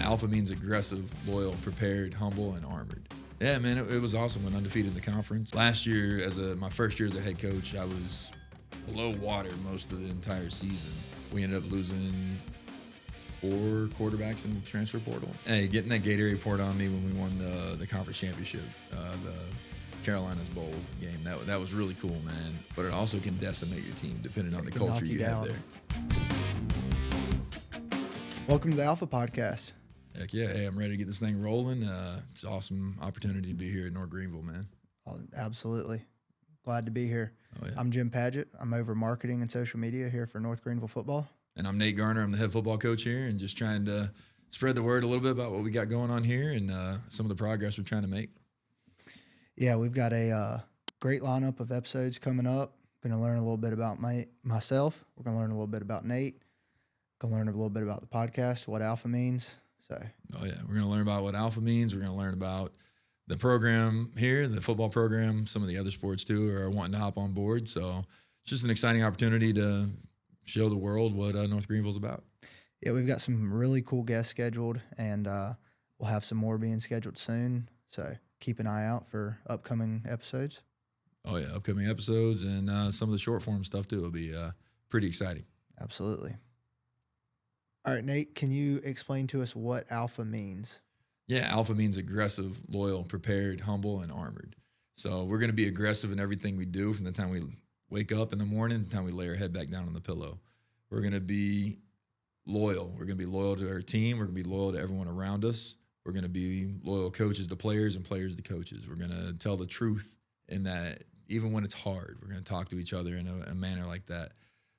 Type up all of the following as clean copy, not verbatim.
Alpha means aggressive, loyal, prepared, humble, and armored. Yeah, man, it was awesome. Went undefeated in the conference. Last year, my first year as a head coach, I was below water most of the entire season. We ended up losing 4 quarterbacks in the transfer portal. Hey, getting that Gatorade poured on me when we won the conference championship, the Carolinas Bowl game. That was really cool, man. But it also can decimate your team depending on the culture you have there. Welcome to the Alpha Podcast. Heck yeah. Hey, I'm ready to get this thing rolling. It's an awesome opportunity to be here at North Greenville, man. Oh, absolutely. Glad to be here. Oh, yeah. I'm Jim Padgett. I'm over marketing and social media here for North Greenville Football. And I'm Nate Garner. I'm the head football coach here and just trying to spread the word a little bit about what we got going on here and some of the progress we're trying to make. Yeah, we've got a great lineup of episodes coming up. Going to learn a little bit about myself. We're going to learn a little bit about Nate. Going to learn a little bit about the podcast, what Alpha means. Oh, yeah. We're going to learn about what Alpha means. We're going to learn about the program here, the football program. Some of the other sports, too, are wanting to hop on board. So it's just an exciting opportunity to show the world what North Greenville's about. Yeah, we've got some really cool guests scheduled, and we'll have some more being scheduled soon. So keep an eye out for upcoming episodes. Oh, yeah, upcoming episodes and some of the short form stuff, too, will be pretty exciting. Absolutely. All right, Nate, can you explain to us what Alpha means? Yeah, Alpha means aggressive, loyal, prepared, humble, and armored. So we're going to be aggressive in everything we do from the time we wake up in the morning to the time we lay our head back down on the pillow. We're going to be loyal. We're going to be loyal to our team. We're going to be loyal to everyone around us. We're going to be loyal coaches to players and players to coaches. We're going to tell the truth in that even when it's hard. We're going to talk to each other in a manner like that.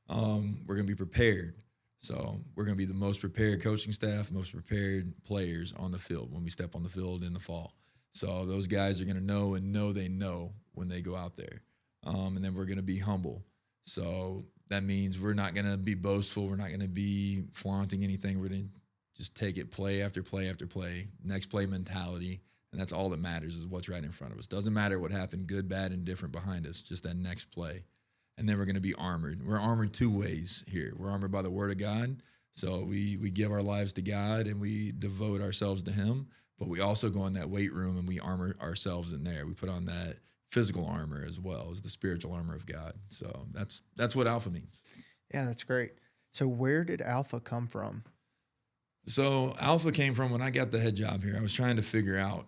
We're going to be prepared. So we're going to be the most prepared coaching staff, most prepared players on the field when we step on the field in the fall. So those guys are going to know and know they know when they go out there. And then we're going to be humble. So that means we're not going to be boastful. We're not going to be flaunting anything. We're going to just take it play after play after play, next play mentality. And that's all that matters is what's right in front of us. Doesn't matter what happened, good, bad, and different behind us, just that next play. And then we're going to be armored. We're armored 2 ways here. We're armored by the Word of God. So we give our lives to God and we devote ourselves to Him. But we also go in that weight room and we armor ourselves in there. We put on that physical armor as well as the spiritual armor of God. So that's what Alpha means. Yeah, that's great. So where did Alpha come from? So Alpha came from when I got the head job here. I was trying to figure out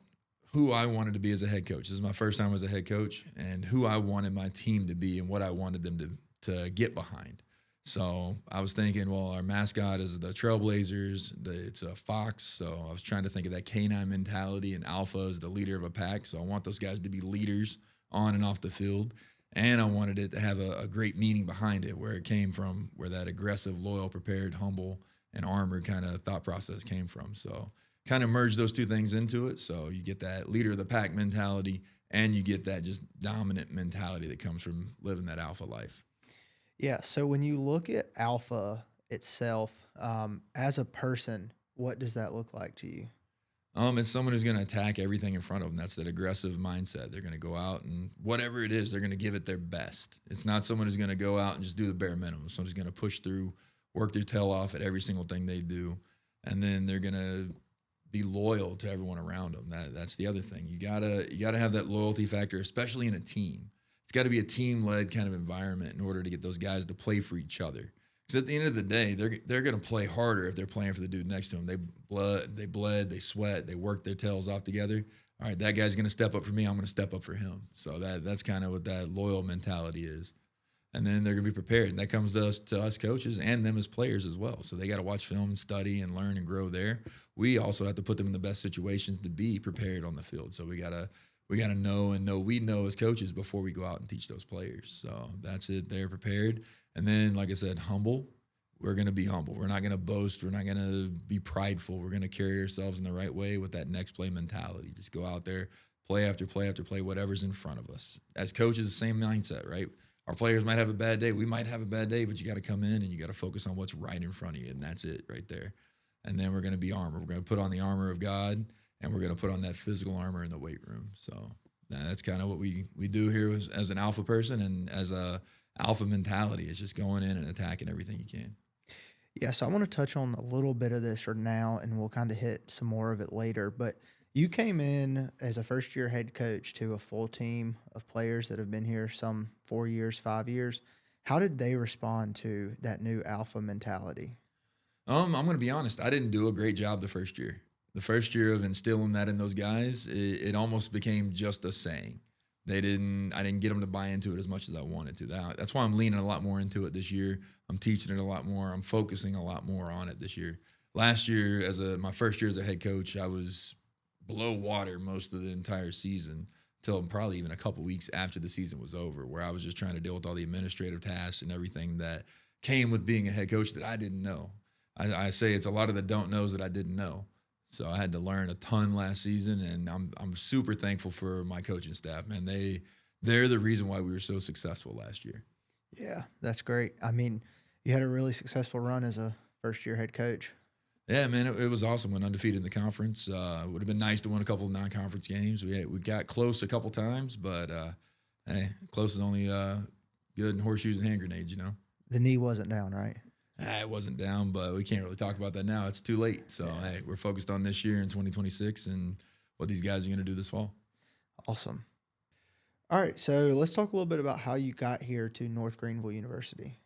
who I wanted to be as a head coach. This is my first time as a head coach and who I wanted my team to be and what I wanted them to get behind. So I was thinking, well, our mascot is the Trailblazers. It's a fox. So I was trying to think of that canine mentality, and Alpha is the leader of a pack. So I want those guys to be leaders on and off the field. And I wanted it to have a great meaning behind it, where it came from, where that aggressive, loyal, prepared, humble, and armored kind of thought process came from. So kind of merge those 2 things into it. So you get that leader of the pack mentality and you get that just dominant mentality that comes from living that alpha life. Yeah. So when you look at Alpha itself, as a person, what does that look like to you? It's someone who's going to attack everything in front of them. That's that aggressive mindset. They're going to go out and whatever it is, they're going to give it their best. It's not someone who's going to go out and just do the bare minimum. Someone who's going to push through, work their tail off at every single thing they do. And then they're going to be loyal to everyone around them. That's the other thing. You gotta have that loyalty factor, especially in a team. It's got to be a team-led kind of environment in order to get those guys to play for each other. Because at the end of the day, they're going to play harder if they're playing for the dude next to them. They bled, they sweat, they work their tails off together. All right, that guy's going to step up for me. I'm going to step up for him. So that's kind of what that loyal mentality is. And then they're going to be prepared. And that comes to us coaches and them as players as well. So they got to watch film and study and learn and grow there. We also have to put them in the best situations to be prepared on the field. So we got to know we know as coaches before we go out and teach those players. So that's it. They're prepared. And then, like I said, humble. We're going to be humble. We're not going to boast. We're not going to be prideful. We're going to carry ourselves in the right way with that next play mentality. Just go out there, play after play after play, whatever's in front of us. As coaches, the same mindset, right? Our players might have a bad day. We might have a bad day, but you got to come in and you got to focus on what's right in front of you, and that's it right there. And then we're going to be armored. We're going to put on the armor of God, and we're going to put on that physical armor in the weight room. So that's kind of what we do here as an alpha person and as a alpha mentality. It's just going in and attacking everything you can. Yeah, so I want to touch on a little bit of this or now, and we'll kind of hit some more of it later. But you came in as a first year head coach to a full team of players that have been here some 4 years, 5 years. How did they respond to that new alpha mentality? I'm going to be honest. I didn't do a great job the first year. The first year of instilling that in those guys, it almost became just a saying. I didn't get them to buy into it as much as I wanted to. That's why I'm leaning a lot more into it this year. I'm teaching it a lot more. I'm focusing a lot more on it this year. Last year, my first year as a head coach, I was below water most of the entire season till probably even a couple weeks after the season was over, where I was just trying to deal with all the administrative tasks and everything that came with being a head coach that I didn't know. I say it's a lot of the don't knows that I didn't know. So I had to learn a ton last season, and I'm super thankful for my coaching staff, man. They're the reason why we were so successful last year. Yeah, that's great. I mean, you had a really successful run as a first year head coach. Yeah, man, it was awesome. Went undefeated in the conference. It would have been nice to win a couple of non-conference games. We got close a couple times, but hey, close is only good in horseshoes and hand grenades, you know. The knee wasn't down, right? It wasn't down, but we can't really talk about that now. It's too late. So hey, we're focused on this year in 2026 and what these guys are going to do this fall. Awesome. All right, so let's talk a little bit about how you got here to North Greenville University.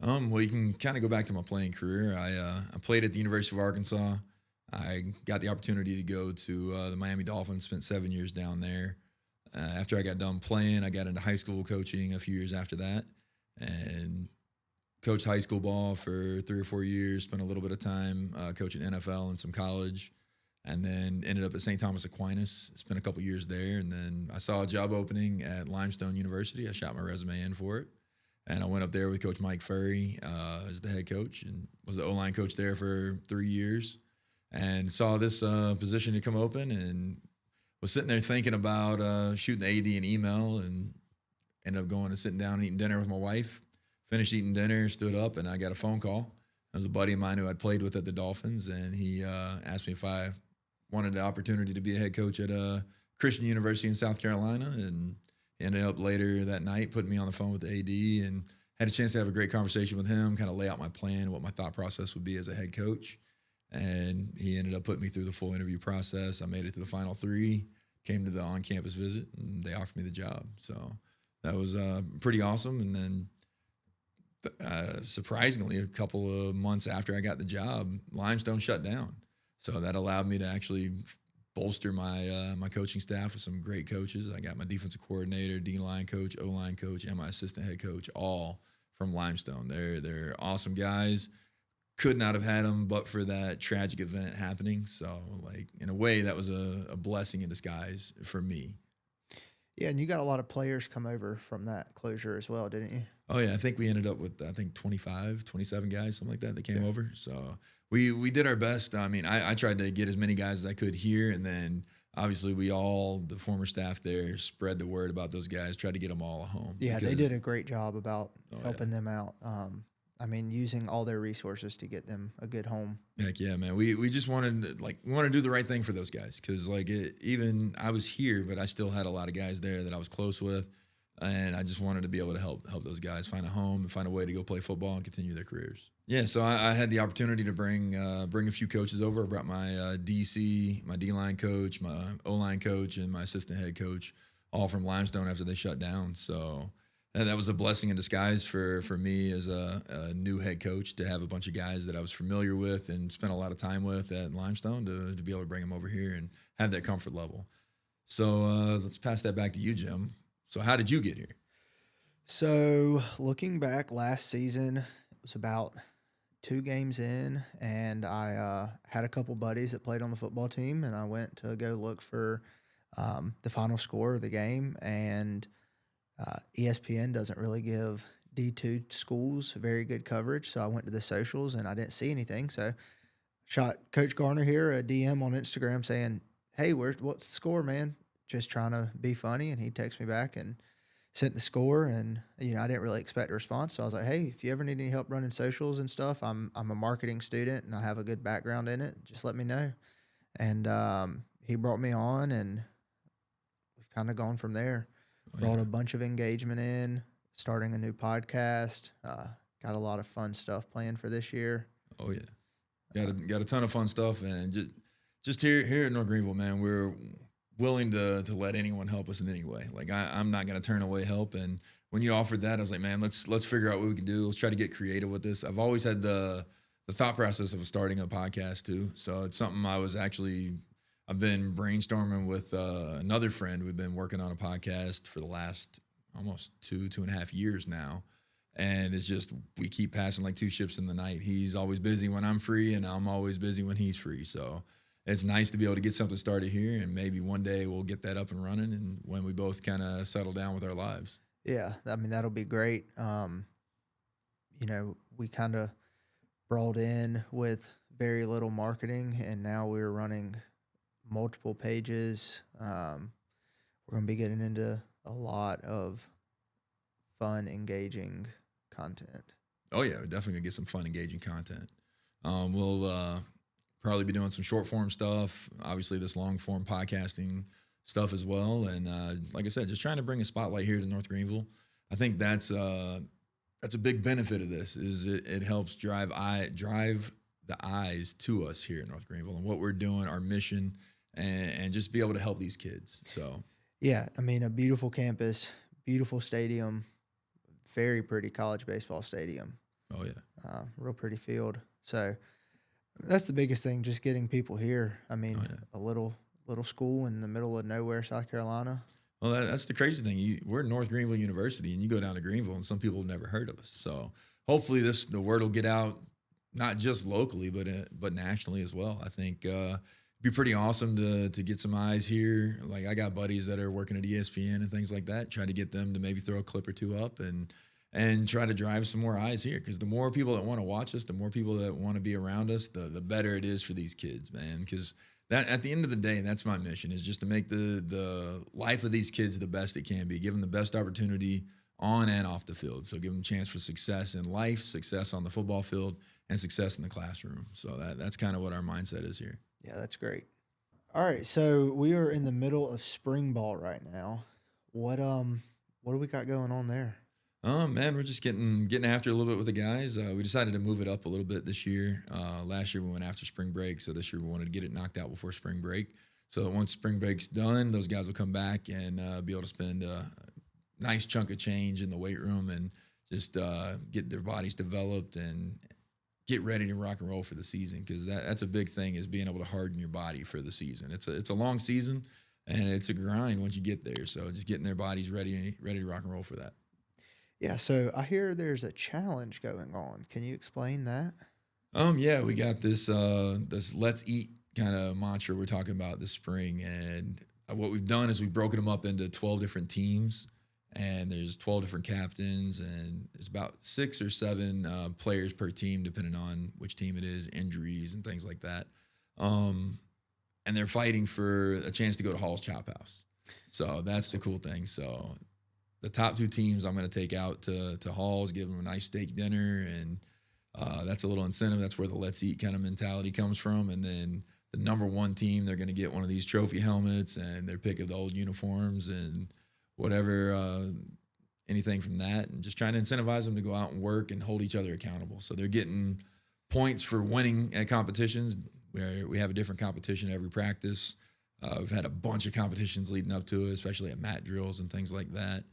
Well, you can kind of go back to my playing career. I played at the University of Arkansas. I got the opportunity to go to the Miami Dolphins, spent 7 years down there. After I got done playing, I got into high school coaching a few years after that and coached high school ball for 3 or 4 years, spent a little bit of time coaching NFL and some college, and then ended up at St. Thomas Aquinas, spent a couple years there, and then I saw a job opening at Limestone University. I shot my resume in for it. And I went up there with Coach Mike Furry as the head coach and was the O-line coach there for 3 years and saw this position to come open and was sitting there thinking about shooting the AD an email and ended up going and sitting down and eating dinner with my wife. Finished eating dinner, stood up, and I got a phone call. It was a buddy of mine who I'd played with at the Dolphins, and he asked me if I wanted the opportunity to be a head coach at a Christian University in South Carolina, and he ended up later that night putting me on the phone with the AD and had a chance to have a great conversation with him, kind of lay out my plan, what my thought process would be as a head coach. And he ended up putting me through the full interview process. I made it to the final 3, came to the on-campus visit, and they offered me the job. So that was pretty awesome. And then surprisingly, a couple of months after I got the job, Limestone shut down. So that allowed me to actually bolster my coaching staff with some great coaches. I got my defensive coordinator, D-line coach, O-line coach, and my assistant head coach, all from Limestone. They're awesome guys. Could not have had them but for that tragic event happening. So, like, in a way, that was a blessing in disguise for me. Yeah, and you got a lot of players come over from that closure as well, didn't you? Oh, yeah. I think we ended up with, 25, 27 guys, something like that came over. So we did our best. I mean, I tried to get as many guys as I could here. And then, obviously, the former staff there, spread the word about those guys, tried to get them all home. Yeah, they did a great job about helping them out. I mean, using all their resources to get them a good home. Heck yeah, man. We just wanted to do the right thing for those guys because even I was here, but I still had a lot of guys there that I was close with, and I just wanted to be able to help those guys find a home and find a way to go play football and continue their careers. Yeah, so I had the opportunity to bring a few coaches over. I brought my DC, my D-line coach, my O-line coach, and my assistant head coach, all from Limestone after they shut down. So that was a blessing in disguise for me as a new head coach to have a bunch of guys that I was familiar with and spent a lot of time with at Limestone to be able to bring them over here and have that comfort level. So let's pass that back to you, Jim. So how did you get here? So looking back last season, it was about 2 games in, and I had a couple buddies that played on the football team, and I went to go look for the final score of the game, and ESPN doesn't really give D2 schools very good coverage, so I went to the socials and I didn't see anything. So shot Coach Garner here a DM on Instagram saying, "Hey, what's the score, man?" Just trying to be funny, and he texted me back and sent the score. And I didn't really expect a response, so I was like, "Hey, if you ever need any help running socials and stuff, I'm a marketing student and I have a good background in it. Just let me know." And he brought me on, and we've kind of gone from there. Brought a bunch of engagement in, starting a new podcast. Got a lot of fun stuff planned for this year. Oh yeah, got a ton of fun stuff, and just here at North Greenville, man, we're willing to let anyone help us in any way. Like I'm not gonna turn away help. And when you offered that, I was like, man, let's figure out what we can do. Let's try to get creative with this. I've always had the thought process of starting a podcast too, so it's something I've been brainstorming with another friend. We've been working on a podcast for the last almost 2.5 years now. And it's just, we keep passing like two ships in the night. He's always busy when I'm free, and I'm always busy when he's free. So it's nice to be able to get something started here, and maybe one day we'll get that up and running, and when we both kind of settle down with our lives. Yeah, I mean, that'll be great. We kind of brought in with very little marketing, and now we're running multiple pages. We're going to be getting into a lot of fun, engaging content. Oh yeah, we're definitely gonna get some fun, engaging content. We'll probably be doing some short form stuff, obviously this long form podcasting stuff as well. And like I said, just trying to bring a spotlight here to North Greenville. I think that's a big benefit of this, is it helps drive the eyes to us here in North Greenville and what we're doing, our mission, and just be able to help these kids. So yeah, I mean, a beautiful campus, beautiful stadium, very pretty college baseball stadium. Oh yeah, real pretty field. So that's the biggest thing, just getting people here. I mean, a little school in the middle of nowhere, South Carolina. Well, that's the crazy thing. We're at North Greenville University, and you go down to Greenville, and some people have never heard of us. So hopefully the word will get out, not just locally, but nationally as well. I think it'd be pretty awesome to get some eyes here. Like, I got buddies that are working at ESPN and things like that, try to get them to maybe throw a clip or two up and try to drive some more eyes here. Because the more people that want to watch us, the more people that want to be around us, the better it is for these kids, man. Because that, at the end of the day, that's my mission, is just to make the life of these kids the best it can be, give them the best opportunity on and off the field. So give them a chance for success in life, success on the football field, and success in the classroom. So that's kind of what our mindset is here. Yeah, that's great. All right, so we are in the middle of spring ball right now. What do we got going on there? Man, we're just getting after a little bit with the guys. We decided to move it up a little bit this year. Last year we went after spring break, so this year we wanted to get it knocked out before spring break, so that once spring break's done, those guys will come back and be able to spend a nice chunk of change in the weight room and just get their bodies developed and get ready to rock and roll for the season, because that's a big thing, is being able to harden your body for the season. It's a long season, and it's a grind once you get there. So just getting their bodies ready to rock and roll for that. Yeah, so I hear there's a challenge going on. Can you explain that? Yeah, we got this Let's Eat kind of mantra we're talking about this spring, and what we've done is we've broken them up into 12 different teams, and there's 12 different captains, and it's about 6 or 7 players per team, depending on which team it is, injuries and things like that. And they're fighting for a chance to go to Hall's Chop House. So that's the cool thing. So the top 2 teams I'm going to take out to Hall's, give them a nice steak dinner, and that's a little incentive. That's where the Let's Eat kind of mentality comes from. And then the number 1 team, they're going to get one of these trophy helmets and their pick of the old uniforms and whatever, anything from that, and just trying to incentivize them to go out and work and hold each other accountable. So they're getting points for winning at competitions, where we have a different competition every practice. We've had a bunch of competitions leading up to it, especially at mat drills and things like that.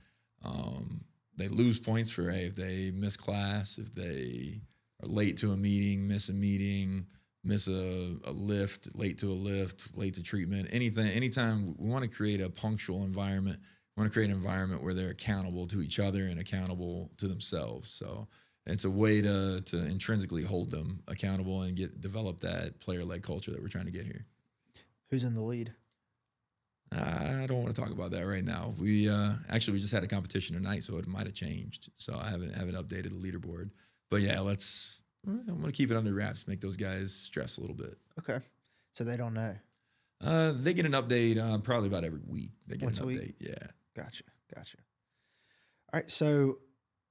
They lose points for, if they miss class, if they are late to a meeting, miss a lift, late to a lift, late to treatment, anytime. We want to create a punctual environment. We want to create an environment where they're accountable to each other and accountable to themselves. So it's a way to intrinsically hold them accountable and develop that player-led culture that we're trying to get here. Who's in the lead? I don't want to talk about that right now. We just had a competition tonight, so it might have changed. So I haven't updated the leaderboard. But yeah, I'm going to keep it under wraps, make those guys stress a little bit. Okay. So they don't know. They get an update probably about every week. They get Once an a update. week? Yeah. Gotcha. All right, so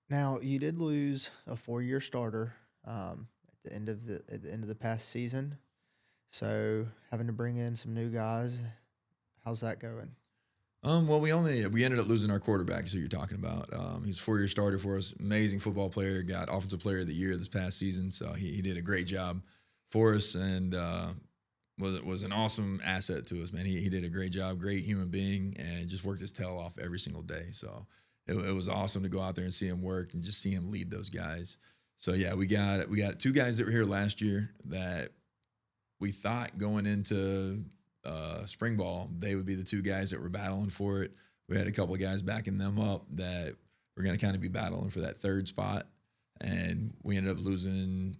now you did lose a 4-year starter at the end of the past season. So having to bring in some new guys, how's that going? Well, we ended up losing our quarterback, who you're talking about. He was a 4-year starter for us, amazing football player, got Offensive Player of the Year this past season, so he did a great job for us and was an awesome asset to us, man. He did a great job, great human being, and just worked his tail off every single day. So it was awesome to go out there and see him work and just see him lead those guys. So yeah, we got 2 guys that were here last year that we thought going into spring ball, they would be the 2 guys that were battling for it. We had a couple of guys backing them up that were going to kind of be battling for that 3rd spot. And we ended up losing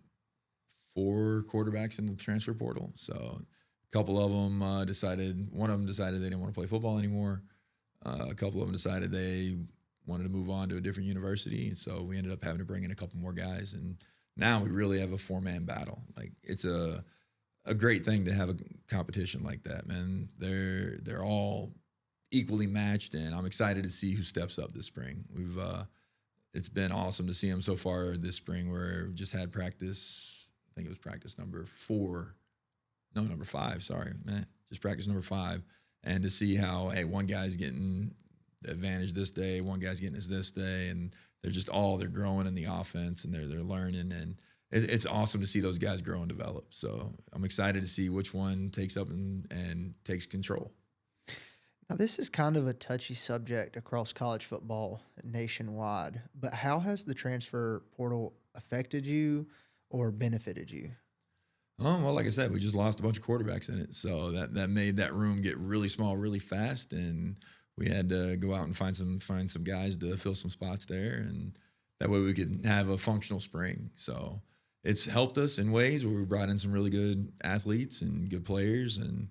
4 quarterbacks in the transfer portal. So a couple of them one of them decided they didn't want to play football anymore. A couple of them decided they wanted to move on to a different university. And so we ended up having to bring in a couple more guys. And now we really have a 4-man battle. Like, it's a great thing to have a competition like that, man. They're all equally matched, and I'm excited to see who steps up this spring. It's been awesome to see them so far this spring. Where we just had practice. I think it was practice number 5. Sorry, man, just practice number 5, and to see how one guy's getting the advantage this day, one guy's getting his this day, and they're growing in the offense and they're learning and. It's awesome to see those guys grow and develop. So I'm excited to see which one takes up and takes control. Now, this is kind of a touchy subject across college football nationwide, but how has the transfer portal affected you or benefited you? Well, like I said, we just lost a bunch of quarterbacks in it. So that made that room get really small really fast, and we had to go out and find some guys to fill some spots there, and that way we could have a functional spring. So it's helped us in ways where we brought in some really good athletes and good players, and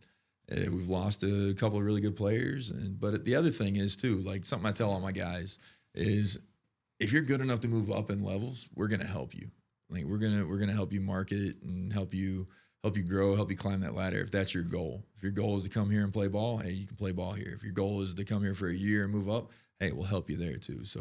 we've lost a couple of really good players. But the other thing is too, like something I tell all my guys is, if you're good enough to move up in levels, we're gonna help you. Like we're gonna help you market and help you grow, help you climb that ladder if that's your goal. If your goal is to come here and play ball, hey, you can play ball here. If your goal is to come here for a year and move up, hey, we'll help you there too. So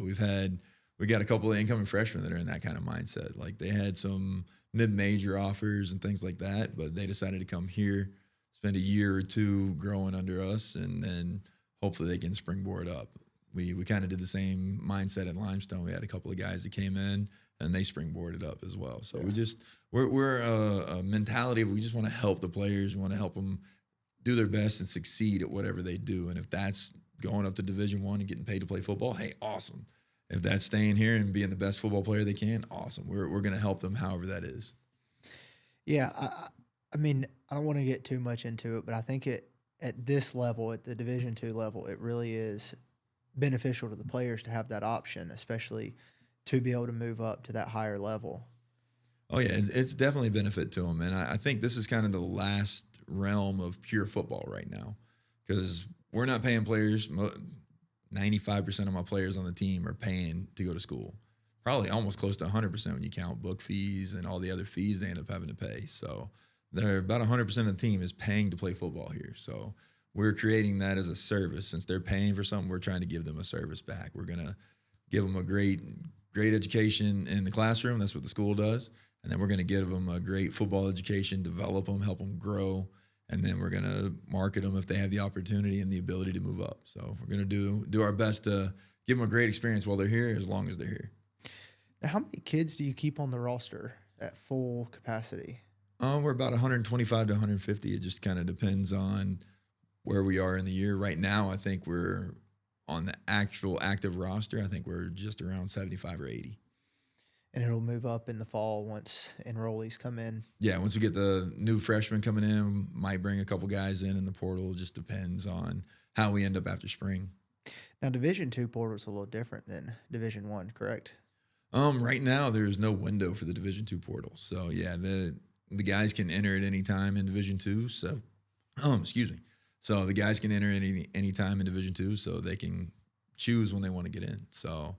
we got a couple of incoming freshmen that are in that kind of mindset. Like they had some mid-major offers and things like that, but they decided to come here, spend a year or 2 growing under us, and then hopefully they can springboard up. We kind of did the same mindset at Limestone. We had a couple of guys that came in and they springboarded up as well. So we're a mentality of we just want to help the players. We want to help them do their best and succeed at whatever they do. And if that's going up to Division I and getting paid to play football, hey, awesome. If that's staying here and being the best football player they can, awesome. We're going to help them however that is. Yeah, I mean, I don't want to get too much into it, but I think at this level, at the Division II level, it really is beneficial to the players to have that option, especially to be able to move up to that higher level. Oh, yeah, it's definitely a benefit to them. And I think this is kind of the last realm of pure football right now, because we're not paying players. 95% of my players on the team are paying to go to school. Probably almost close to 100% when you count book fees and all the other fees they end up having to pay. So they're about 100% of the team is paying to play football here. So we're creating that as a service. Since they're paying for something, we're trying to give them a service back. We're going to give them a great education in the classroom. That's what the school does. And then we're going to give them a great football education, develop them, help them grow. And then we're going to market them if they have the opportunity and the ability to move up. So we're going to do our best to give them a great experience while they're here, as long as they're here. Now, how many kids do you keep on the roster at full capacity? We're about 125 to 150. It just kind of depends on where we are in the year. Right now, I think we're on the actual active roster. I think we're just around 75 or 80. And it'll move up in the fall once enrollees come in. Yeah, once we get the new freshmen coming in, might bring a couple guys in the portal. It just depends on how we end up after spring. Now, Division II portal is a little different than Division I, correct? Right now, there's no window for the Division II portal. So, yeah, the guys can enter at any time in Division II. So, excuse me. So the guys can enter at any time in Division II, so they can choose when they want to get in. So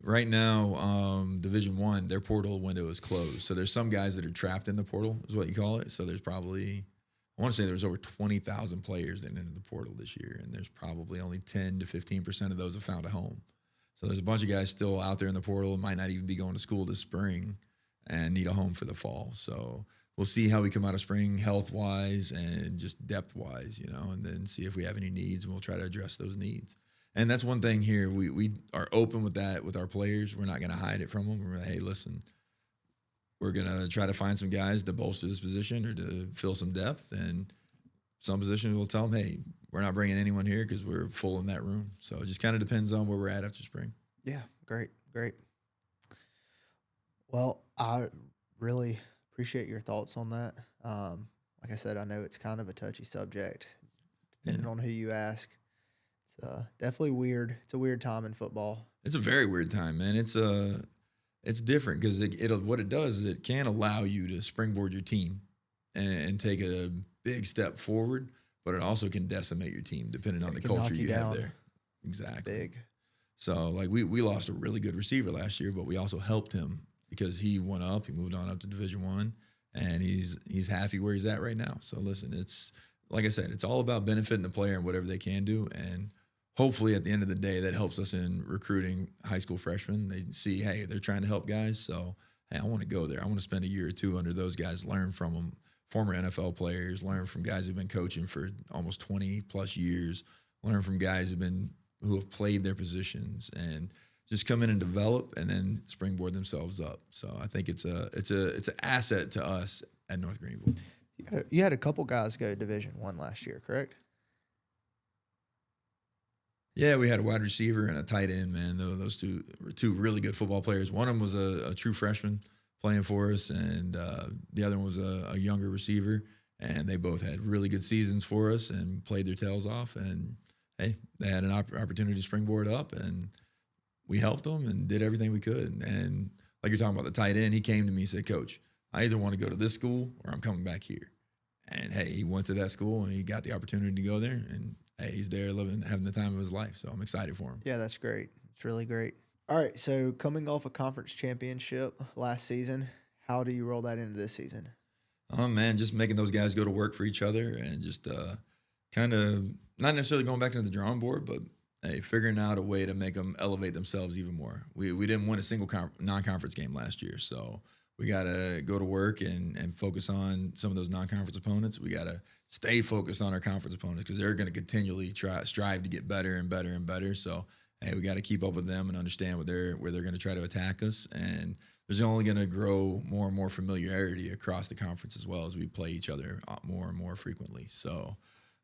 right now, Division I, their portal window is closed. So there's some guys that are trapped in the portal, is what you call it. So there's probably, I want to say there's over 20,000 players that entered the portal this year, and there's probably only 10 to 15% of those have found a home. So there's a bunch of guys still out there in the portal and might not even be going to school this spring and need a home for the fall. So we'll see how we come out of spring health-wise and just depth-wise, and then see if we have any needs, and we'll try to address those needs. And that's one thing here. We are open with that with our players. We're not going to hide it from them. We're like, hey, listen, we're going to try to find some guys to bolster this position or to fill some depth. And some positions we'll tell them, hey, we're not bringing anyone here because we're full in that room. So it just kind of depends on where we're at after spring. Yeah, great. Well, I really appreciate your thoughts on that. Like I said, I know it's kind of a touchy subject, depending on who you ask. It's definitely weird. It's a weird time in football. It's a very weird time, man. It's different because what it does is it can allow you to springboard your team and take a big step forward, but it also can decimate your team depending on the culture you have there. Exactly. Big. So like we lost a really good receiver last year, but we also helped him because he went up. He moved on up to Division I, and he's happy where he's at right now. So listen, it's like I said, it's all about benefiting the player and whatever they can do, and hopefully at the end of the day, that helps us in recruiting high school freshmen. They see, hey, they're trying to help guys, so hey, I want to go there. I want to spend a year or two under those guys, learn from them, former NFL players, learn from guys who've been coaching for almost 20 plus years, learn from guys who have played their positions, and just come in and develop and then springboard themselves up. So I think it's an asset to us at North Greenville. You had a couple guys go Division I last year, correct? Yeah, we had a wide receiver and a tight end, man. Those two were two really good football players. One of them was a true freshman playing for us, and the other one was a younger receiver. And they both had really good seasons for us and played their tails off. And, hey, they had an opportunity to springboard up, and we helped them and did everything we could. And like you're talking about the tight end, he came to me and said, Coach, I either want to go to this school or I'm coming back here. And, hey, he went to that school, and he got the opportunity to go there, and hey, he's there having the time of his life. So I'm excited for him. Yeah, that's great. It's really great. All right, so coming off a conference championship last season, how do you roll that into this season? Oh, man, just making those guys go to work for each other and just kind of not necessarily going back to the drawing board, but hey, figuring out a way to make them elevate themselves even more. We didn't win a single non-conference game last year, so we got to go to work and focus on some of those non-conference opponents. We got to stay focused on our conference opponents because they're going to continually strive to get better and better and better. So, hey, we got to keep up with them and understand where they're going to try to attack us. And there's only going to grow more and more familiarity across the conference as well as we play each other more and more frequently. So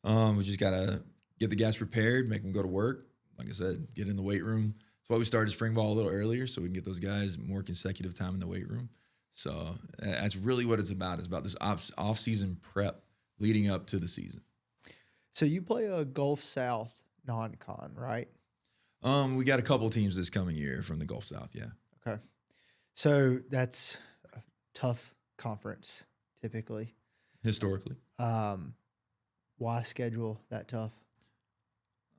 we just got to get the guys prepared, make them go to work. Like I said, get in the weight room. That's why we started spring ball a little earlier, so we can get those guys more consecutive time in the weight room. So that's really what it's about. It's about this off-season prep leading up to the season. So you play a Gulf South non-con, right? We got a couple teams this coming year from the Gulf South, yeah. Okay. So that's a tough conference, typically. Historically. Why schedule that tough?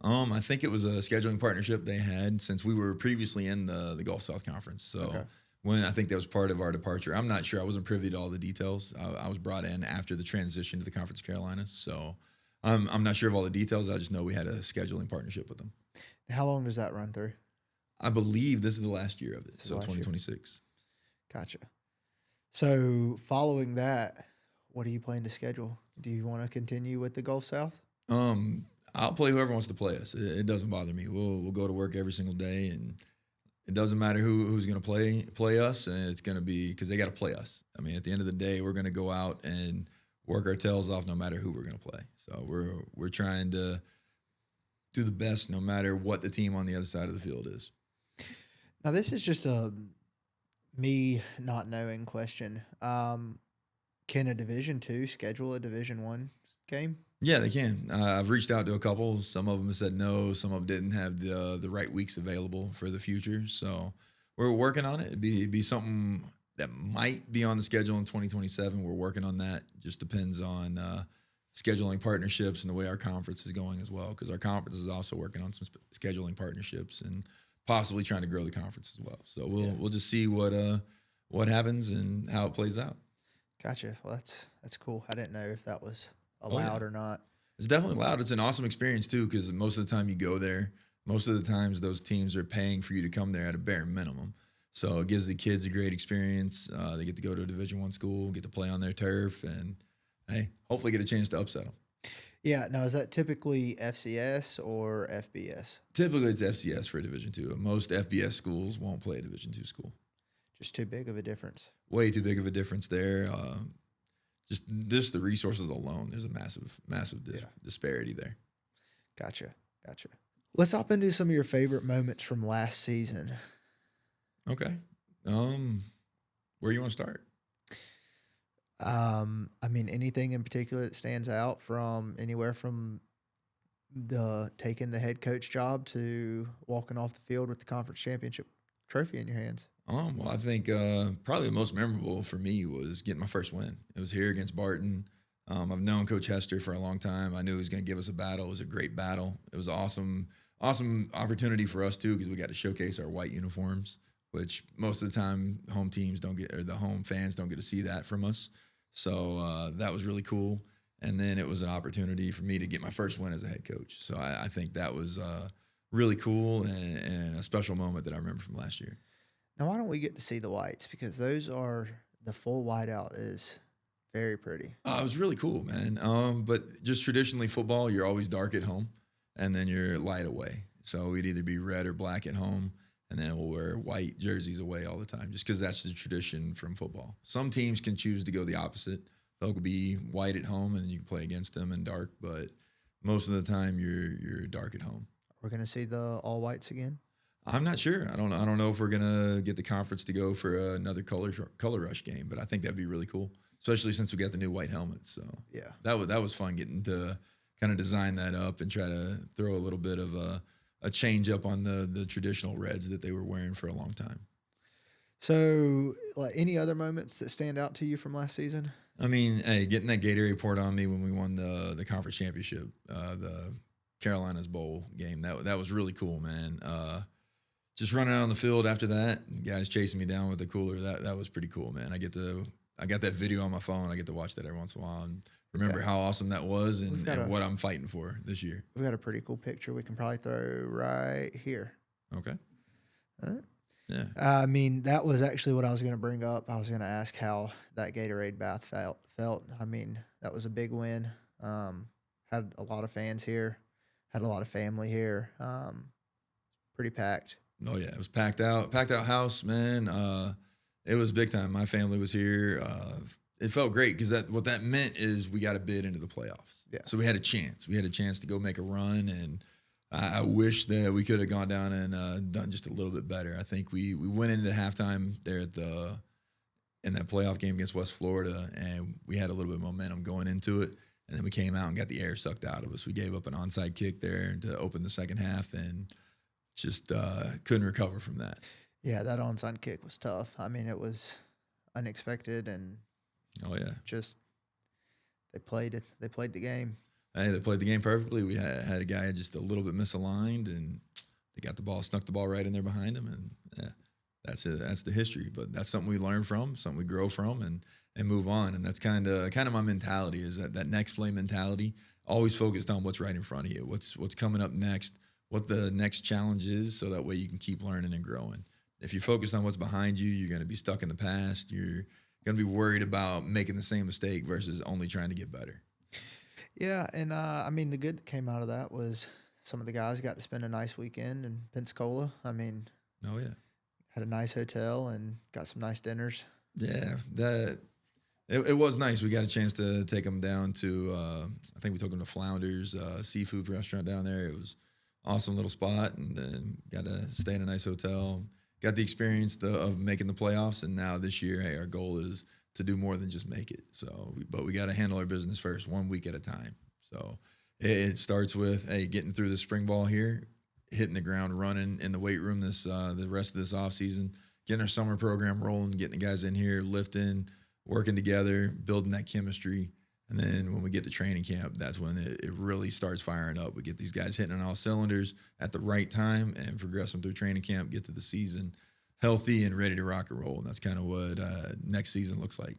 I think it was a scheduling partnership they had since we were previously in the Gulf South Conference. So okay. When I think that was part of our departure. I'm not sure. I wasn't privy to all the details. I was brought in after the transition to the Conference Carolinas. So I'm not sure of all the details. I just know we had a scheduling partnership with them. How long does that run through? I believe this is the last year of it, so 2026. Gotcha. So following that, what are you planning to schedule? Do you want to continue with the Gulf South? I'll play whoever wants to play us. It doesn't bother me. We'll go to work every single day, and it doesn't matter who's going to play us, and it's going to be because they got to play us. I mean, at the end of the day, we're going to go out and work our tails off no matter who we're going to play. So we're trying to do the best no matter what the team on the other side of the field is. Now, this is just a me not knowing question. Can a Division II schedule a Division I game? Yeah, they can. I've reached out to a couple. Some of them have said no. Some of them didn't have the right weeks available for the future. So we're working on it. It'd be something that might be on the schedule in 2027. We're working on that. Just depends on scheduling partnerships and the way our conference is going as well, because our conference is also working on some scheduling partnerships and possibly trying to grow the conference as well. So we'll just see what happens and how it plays out. Gotcha. Well, that's cool. I didn't know if that was allowed or not. It's definitely allowed. It's an awesome experience too, because most of the time you go there, most of the times those teams are paying for you to come there at a bare minimum. So it gives the kids a great experience. They get to go to a Division I school, get to play on their turf, and hey, hopefully get a chance to upset them. Yeah. Now, is that typically FCS or FBS? Typically, it's FCS for a Division II. Most FBS schools won't play a Division II school. Just too big of a difference. Way too big of a difference there. Just the resources alone, there's a massive disparity there. Gotcha. Let's hop into some of your favorite moments from last season. Okay. Where you want to start? I mean, anything in particular that stands out from anywhere from taking the head coach job to walking off the field with the conference championship trophy in your hands? Well, I think probably the most memorable for me was getting my first win. It was here against Barton. I've known Coach Hester for a long time. I knew he was going to give us a battle. It was a great battle. It was an awesome opportunity for us too, because we got to showcase our white uniforms, which most of the time home teams don't get, or the home fans don't get to see that from us. So that was really cool. And then it was an opportunity for me to get my first win as a head coach. So I think that was really cool and a special moment that I remember from last year. Now, why don't we get to see the whites? Because the full whiteout is very pretty. It was really cool, man. But just traditionally football, you're always dark at home, and then you're light away. So we'd either be red or black at home, and then we'll wear white jerseys away all the time, just because that's the tradition from football. Some teams can choose to go the opposite. They'll be white at home, and you can play against them in dark. But most of the time, you're dark at home. We're going to see the all whites again? I'm not sure. I don't know if we're gonna get the conference to go for another color rush game, but I think that'd be really cool, especially since we got the new white helmets. So yeah, that was fun getting to kind of design that up and try to throw a little bit of a change up on the traditional reds that they were wearing for a long time. So, like, any other moments that stand out to you from last season? I mean, hey, getting that Gatorade poured on me when we won the conference championship, the Carolinas Bowl game, that was really cool, man. Just running out on the field after that, guys chasing me down with the cooler. That was pretty cool, man. I got that video on my phone. I get to watch that every once in a while and remember how awesome that was and what I'm fighting for this year. We've got a pretty cool picture we can probably throw right here. Okay. All right. Yeah. I mean, that was actually what I was going to bring up. I was going to ask how that Gatorade bath felt. I mean, that was a big win. Had a lot of fans here. Had a lot of family here. Pretty packed. Oh yeah, it was packed out house, man. It was big time. My family was here. It felt great because what that meant is we got a bid into the playoffs. Yeah. So we had a chance. We had a chance to go make a run, and I wish that we could have gone down and done just a little bit better. I think we went into halftime there in that playoff game against West Florida, and we had a little bit of momentum going into it, and then we came out and got the air sucked out of us. We gave up an onside kick there to open the second half, and just couldn't recover from that. Yeah, that onside kick was tough. I mean, it was unexpected, and just they played it. They played the game. Hey, they played the game perfectly. We had a guy just a little bit misaligned, and they got the ball, snuck the ball right in there behind him, and yeah, that's it. That's the history. But that's something we learn from, something we grow from, and move on. And that's kind of my mentality is that next play mentality. Always focused on what's right in front of you, what's coming up next, what the next challenge is, so that way you can keep learning and growing. If you're focused on what's behind you, you're going to be stuck in the past. You're going to be worried about making the same mistake versus only trying to get better. Yeah, and I mean, the good that came out of that was some of the guys got to spend a nice weekend in Pensacola. I mean, had a nice hotel and got some nice dinners. Yeah, it was nice. We got a chance to take them down to, I think we took them to Flounders seafood restaurant down there. It was awesome little spot, and then got to stay in a nice hotel. Got the experience of making the playoffs, and now this year, hey, our goal is to do more than just make it. So, but we got to handle our business first, 1 week at a time. So it starts with, hey, getting through the spring ball here, hitting the ground running in the weight room the rest of this off season, getting our summer program rolling, getting the guys in here, lifting, working together, building that chemistry. And then when we get to training camp, that's when it really starts firing up. We get these guys hitting on all cylinders at the right time and progress them through training camp, get to the season healthy and ready to rock and roll. And that's kind of what next season looks like.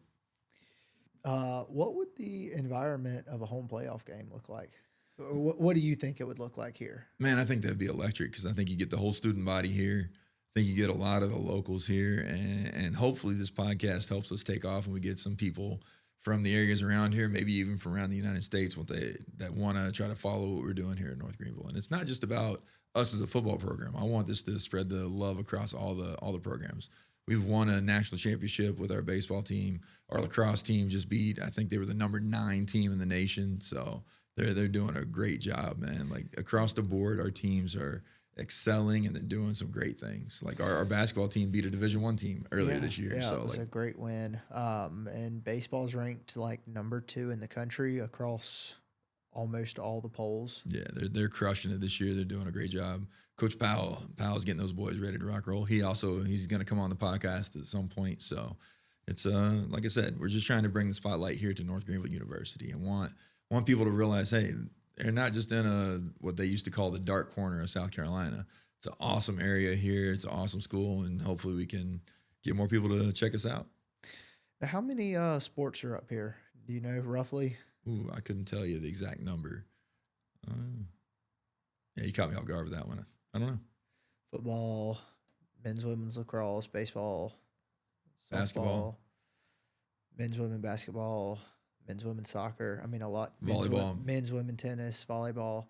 What would the environment of a home playoff game look like? What do you think it would look like here? Man, I think that'd be electric because I think you get the whole student body here. think you get a lot of the locals here, and hopefully this podcast helps us take off and we get some people from the areas around here, maybe even from around the United States, that want to try to follow what we're doing here in North Greenville. And it's not just about us as a football program. I want this to spread the love across all the programs. We've won a national championship with our baseball team. Our lacrosse team just beat, I think they were the number 9 team in the nation. So they're doing a great job, man. Like across the board, our teams are excelling and they're doing some great things. Like our basketball team beat a Division I team earlier this year. Yeah, So it was a great win. And baseball's ranked like number 2 in the country across almost all the polls. Yeah, they're crushing it this year. They're doing a great job. Coach Powell's getting those boys ready to rock and roll. He's going to come on the podcast at some point. So it's like I said, we're just trying to bring the spotlight here to North Greenville University and want people to realize, hey, they're not just in what they used to call the dark corner of South Carolina. It's an awesome area here. It's an awesome school, and hopefully we can get more people to check us out. Now, how many sports are up here? Do you know roughly? Ooh, I couldn't tell you the exact number. Yeah, you caught me off guard with that one. I don't know. Football, men's, women's lacrosse, baseball, softball, basketball, men's, women basketball, men's, women soccer. I mean, a lot. Volleyball. Men's, women tennis, volleyball.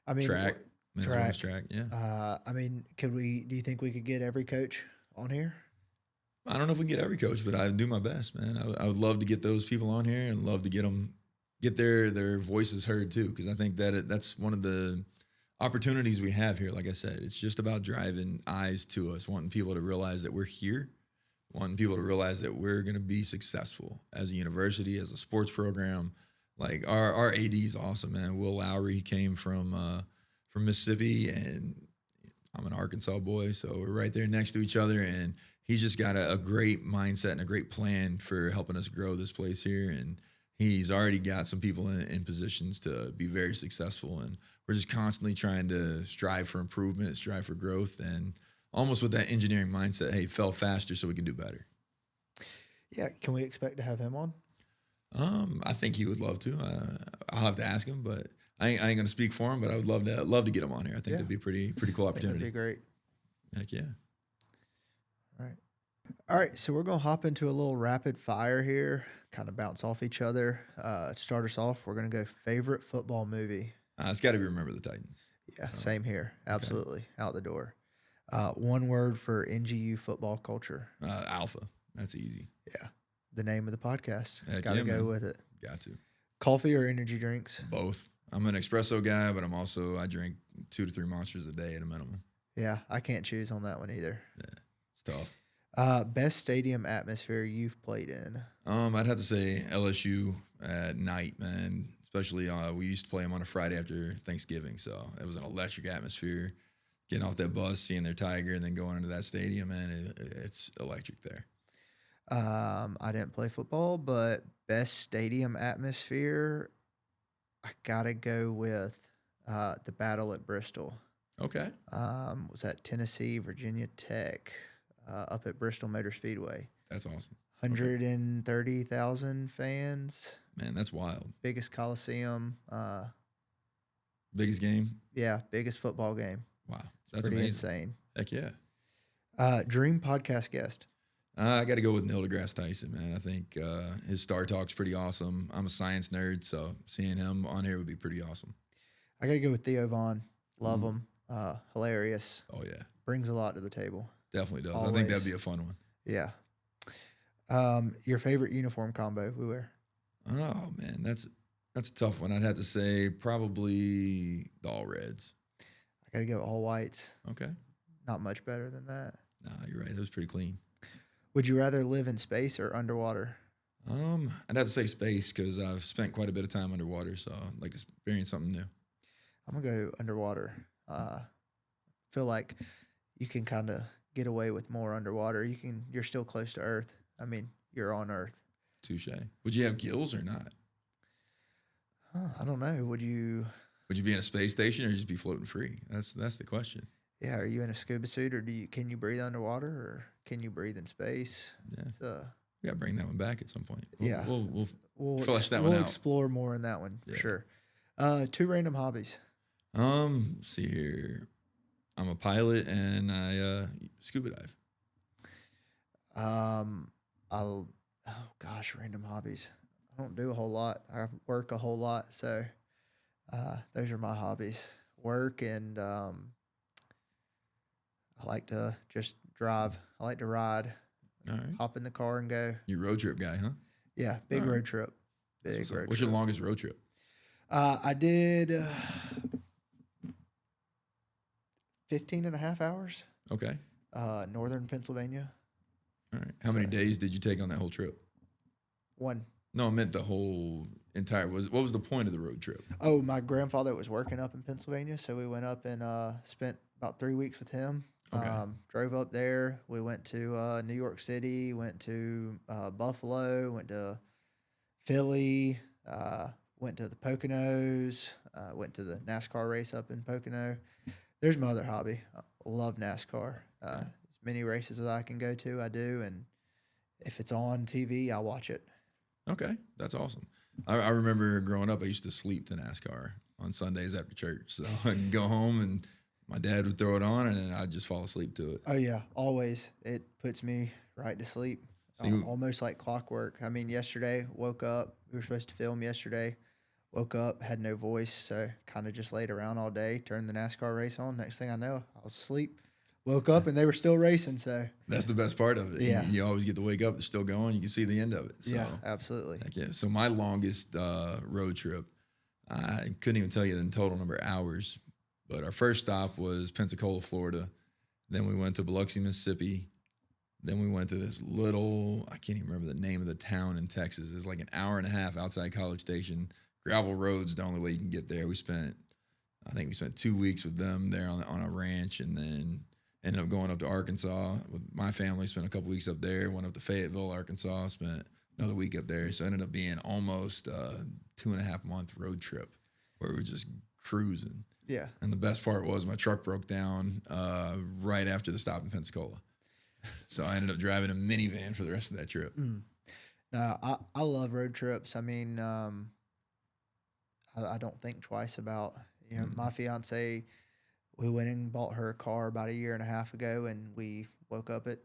I mean, track. Men's, women's track, yeah. I mean, do you think we could get every coach on here? I don't know if we can get every coach, but I do my best, man. I would love to get those people on here and love to get their voices heard too, because I think that's one of the opportunities we have here. Like I said, it's just about driving eyes to us, wanting people to realize that we're here, wanting people to realize that we're going to be successful as a university, as a sports program. Like our AD is awesome, man. Will Lowry, he came from Mississippi, and I'm an Arkansas boy, so we're right there next to each other, and he's just got a great mindset and a great plan for helping us grow this place here. And he's already got some people in positions to be very successful. And we're just constantly trying to strive for improvement, strive for growth, and almost with that engineering mindset, hey, fell faster so we can do better. Yeah. Can we expect to have him on? I think he would love to. I'll have to ask him, but I ain't going to speak for him, but I would love to get him on here. I think that'd be a pretty cool opportunity. That'd be great. Heck yeah. All right, so we're going to hop into a little rapid fire here, kind of bounce off each other. To start us off, we're going to go favorite football movie. It's got to be Remember the Titans. Yeah, same here. Absolutely. Okay. Out the door. One word for NGU football culture. Alpha. That's easy. Yeah. The name of the podcast. Got to go with it. Got to. Coffee or energy drinks? Both. I'm an espresso guy, but I drink 2 to 3 Monsters a day at a minimum. Yeah, I can't choose on that one either. Yeah, it's tough. Best stadium atmosphere you've played in? I'd have to say LSU at night, man. Especially we used to play them on a Friday after Thanksgiving, so it was an electric atmosphere. Getting off that bus, seeing their Tiger, and then going into that stadium, man, it's electric there. I didn't play football, but best stadium atmosphere, I gotta go with the Battle at Bristol. Okay. Was that Tennessee, Virginia Tech? Up at Bristol Motor Speedway. That's awesome. 130,000 fans. Man, that's wild. Biggest Coliseum. Biggest game? Yeah, biggest football game. Wow. That's pretty amazing. Insane. Heck yeah. Dream podcast guest. I got to go with Neil deGrasse Tyson, man. I think his Star Talk's pretty awesome. I'm a science nerd, so seeing him on here would be pretty awesome. I got to go with Theo Vaughn. Love him. Hilarious. Oh, yeah. Brings a lot to the table. Definitely does. Always. I think that'd be a fun one. Yeah. Your favorite uniform combo we wear? Oh, man, that's a tough one. I'd have to say probably the All Reds. I got to go all whites. Okay. Not much better than that. Nah, you're right. It was pretty clean. Would you rather live in space or underwater? I'd have to say space because I've spent quite a bit of time underwater, so I'd like to experience something new. I'm going to go underwater. Feel like you can kind of get away with more underwater. You're still close to Earth. I mean, you're on Earth. Touche. Would you have gills or not? I don't know. Would you be in a space station or just be floating free? That's the question. Yeah. Are you in a scuba suit or can you breathe underwater or can you breathe in space? Yeah. We got to bring that one back at some point. We'll flesh that one out. We'll explore more in that one for sure. 2 random hobbies. See here. I'm a pilot and I scuba dive. Random hobbies. I don't do a whole lot. I work a whole lot, so those are my hobbies. Work and I like to just drive. I like to ride. All right. Hop in the car and go. You road trip guy, huh? Yeah, big road trip. Big road What's trip. your longest road trip? I did 15 and a half hours. Okay. Northern Pennsylvania. All right. How many days did you take on that whole trip? One. No, I meant the whole entire. What was the point of the road trip? Oh, my grandfather was working up in Pennsylvania, so we went up and spent about 3 weeks with him. Okay. Drove up there. We went to New York City, went to Buffalo, went to Philly, went to the Poconos, went to the NASCAR race up in Pocono. There's my other hobby. I love NASCAR. As many races as I can go to, I do, and if it's on TV, I watch it. Okay, that's awesome. I remember growing up, I used to sleep to NASCAR on Sundays after church. So I'd go home and my dad would throw it on and then I'd just fall asleep to it. Oh, yeah, always. It puts me right to sleep, So almost like clockwork. I mean, yesterday, woke up. We were supposed to film yesterday. Woke up, had no voice, so kind of just laid around all day, turned the NASCAR race on. Next thing I know, I was asleep. Woke up and they were still racing. So that's the best part of it. Yeah. You always get to wake up, it's still going. You can see the end of it. So, yeah, absolutely. heck yeah. So my longest road trip, I couldn't even tell you the total number of hours, but our first stop was Pensacola, Florida. Then we went to Biloxi, Mississippi. Then we went to this little, I can't even remember the name of the town in Texas. It was like an hour and a half outside College Station. Gravel roads, the only way you can get there. I think we spent 2 weeks with them there on a ranch, and then ended up going up to Arkansas with my family, spent a couple weeks up there, went up to Fayetteville, Arkansas, spent another week up there. So it ended up being almost a 2.5 month road trip where we were just cruising. Yeah. And the best part was my truck broke down right after the stop in Pensacola. So I ended up driving a minivan for the rest of that trip. No, I love road trips. I mean, I don't think twice about, my fiance, we went and bought her a car about 1.5 years ago, and we woke up at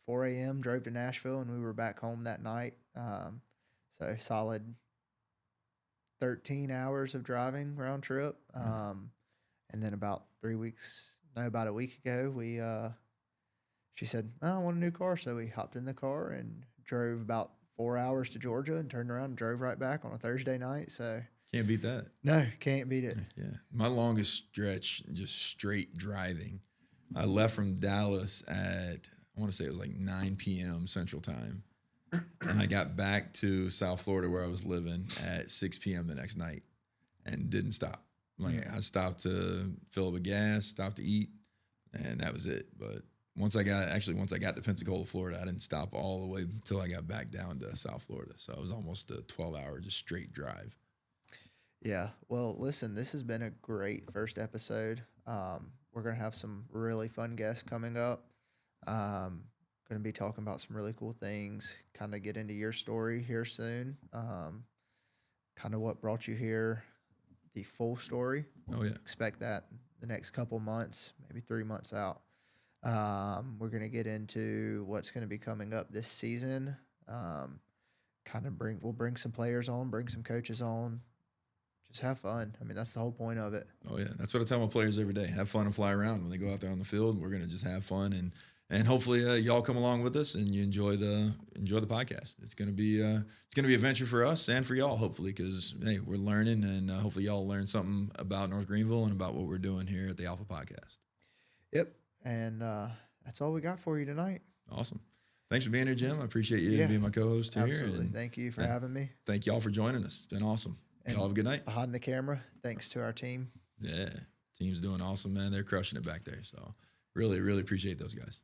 4 a.m., drove to Nashville, and we were back home that night. So solid 13 hours of driving round trip. And then about a week ago, she said, I want a new car. So we hopped in the car and drove about 4 hours to Georgia and turned around and drove right back on a Thursday night. So Can't beat that. no, can't beat it. Yeah. My longest stretch, just straight driving. I left from Dallas at, I want to say it was like 9 p.m. Central Time. And I got back to South Florida where I was living at 6 p.m. the next night and didn't stop. Like I stopped to fill up a gas, stopped to eat, and that was it. But once I got to Pensacola, Florida, I didn't stop all the way until I got back down to South Florida. So it was almost a 12-hour just straight drive. Yeah. Well, listen, this has been a great first episode. We're going to have some really fun guests coming up. Going to be talking about some really cool things, kind of get into your story here soon. Kind of what brought you here, the full story. Oh, yeah. Expect that the next couple months, maybe 3 months out. We're going to get into what's going to be coming up this season. We'll bring some players on, bring some coaches on. Just have fun. I mean, that's the whole point of it. Oh, yeah. That's what I tell my players every day. Have fun and fly around. When they go out there on the field, we're going to just have fun. And hopefully y'all come along with us and you enjoy the podcast. It's going to be a venture for us and for y'all, hopefully, because, hey, we're learning, and hopefully y'all learn something about North Greenville and about what we're doing here at the Alpha Podcast. Yep. And that's all we got for you tonight. Awesome. Thanks for being here, Jim. I appreciate you being my co-host here. Absolutely. And thank you for having me. Thank y'all for joining us. It's been awesome. And y'all have a good night. Behind the camera, thanks to our team. Yeah. Team's doing awesome, man. They're crushing it back there. So really, really appreciate those guys.